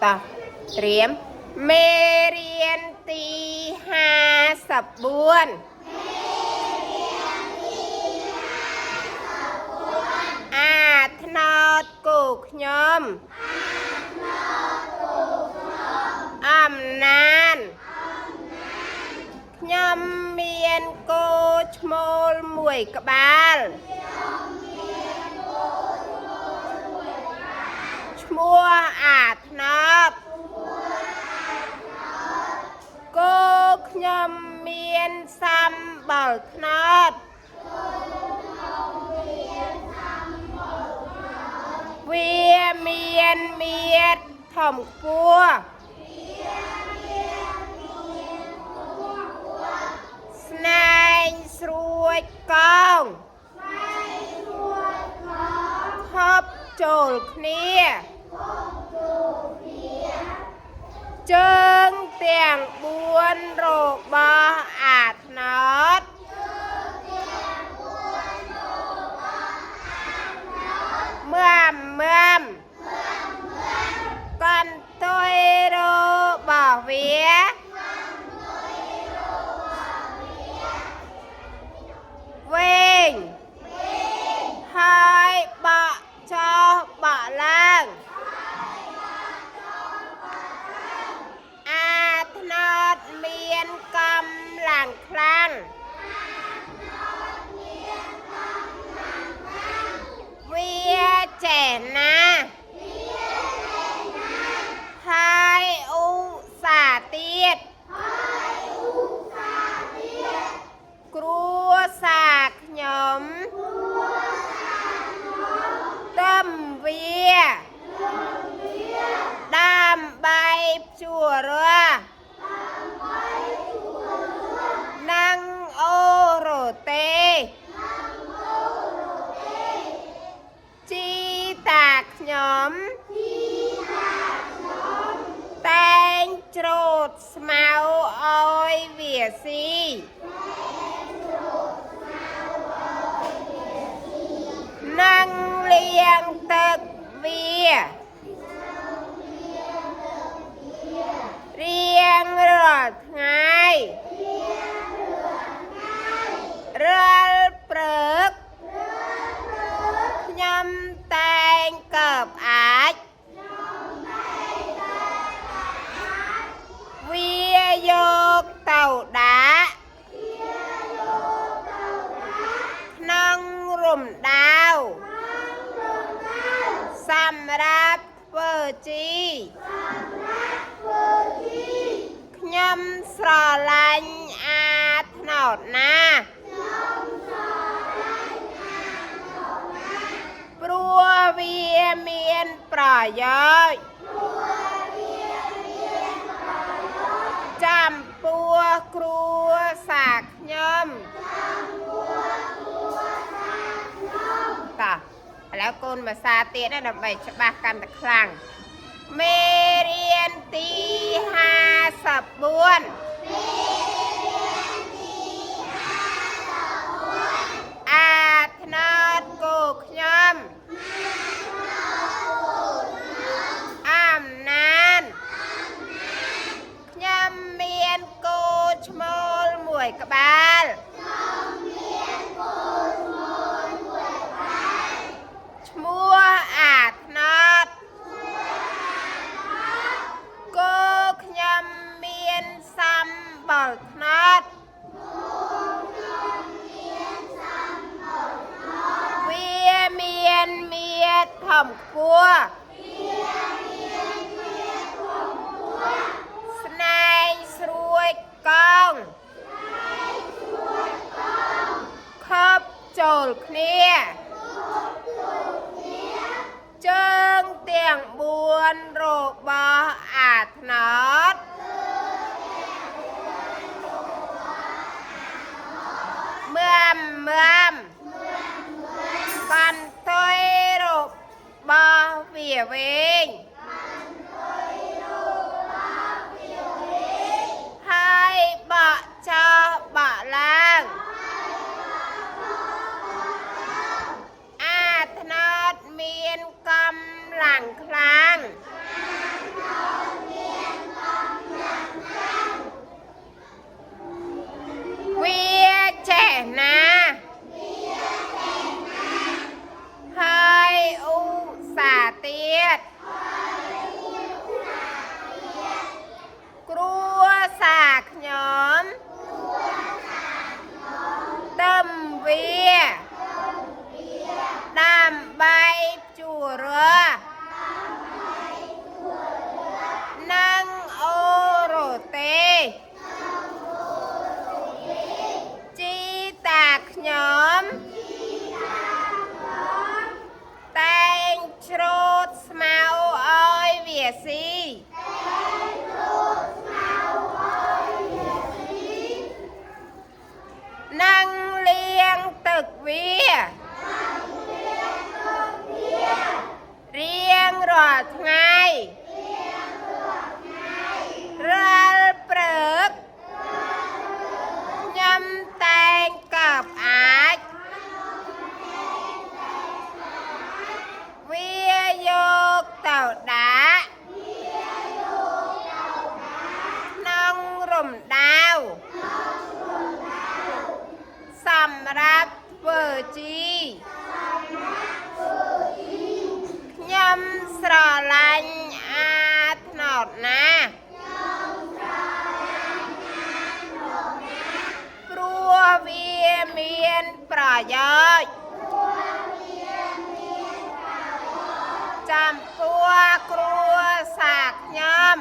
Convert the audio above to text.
ต่อเตรียมเมเรียนตี54អាថ្នោតគូខ្ញុំអំណានខ្ញុំមានគោឈ្មោលមួយក្បាលឈ្មោះអាថ្នោតគោខ្ញុំមានសម្បុរថ្នោតវាមានមៀតធំខ្ពស់ស្នែងស្រួចកងខប់ចូលគ្នាជើងទាំង4របស់អាថ្នោតមឿមកន្ទុយរបស់វាវែងហើយបកចោលបកឡើងអាថ្នោតមានកម្លាំងខ្លាំងវាចេះណាស់ហើយឧស្សាហ៍ទៀតគ្រួសារខ្ញុំទឹមវាដើម្បីជួររស់និងអូរ៉ូទេជីតាខ្ញុំតែងច្រូតស្មៅឲ្យវាស៊ីនិងលាងទឹកវារៀងរាល់ថ្ងៃរាល់ព្រឹកខ្ញុំតែងកើបអាចវាយកទៅដាក់ក្នុងរំដៅសម្រាប់ធ្វើជីខ្ញុំស្រឡាញ់អាថ្នោតណាស់ព្រោះវាមានប្រយោជន៍ចំពោះគ្រួសារខ្ញុំតោះឥឡូវកូនភាសាទៀតណាដើម្បីច្បាស់កាន់តែខ្លាំងមេរៀនទី54អាថ្នោតគោខ្ញុំអំណានខ្ញុំមានគោឈ្មោលមួយក្បាលឈ្មោះអាថ្នោតគោខ្ញុំមានសម្បុរថ្នោតវាមានមៀតធំខ្ពស់ស្នែងស្រួចកងខប់ចូលគ្នាជើងទាំង4របស់អាថ្នោតមឿមកន្ទុយរបស់វាវែងហើយបកចោលបកឡើងអាថ្នោតមានកម្លាំងខ្លាំង រនឹងអូរ៉ូទេជីតាខ្ញុំតែងច្រូតស្មៅឲ្យវាស៊ីនឹងលាងទឹកវារៀងរាល់ថ្ងៃរាល់ព្រឹកខ្ញុំតែងកັບអាចវាយកទៅដាក់ក្នុងរំដៅសម្រាប់ធ្វើជីខ្ញុំស្រឡាញ់អាត្នោតណាស់ព្រោះវាមានប្រយោជន៍ចំពោះគ្រួសារខ្ញុំ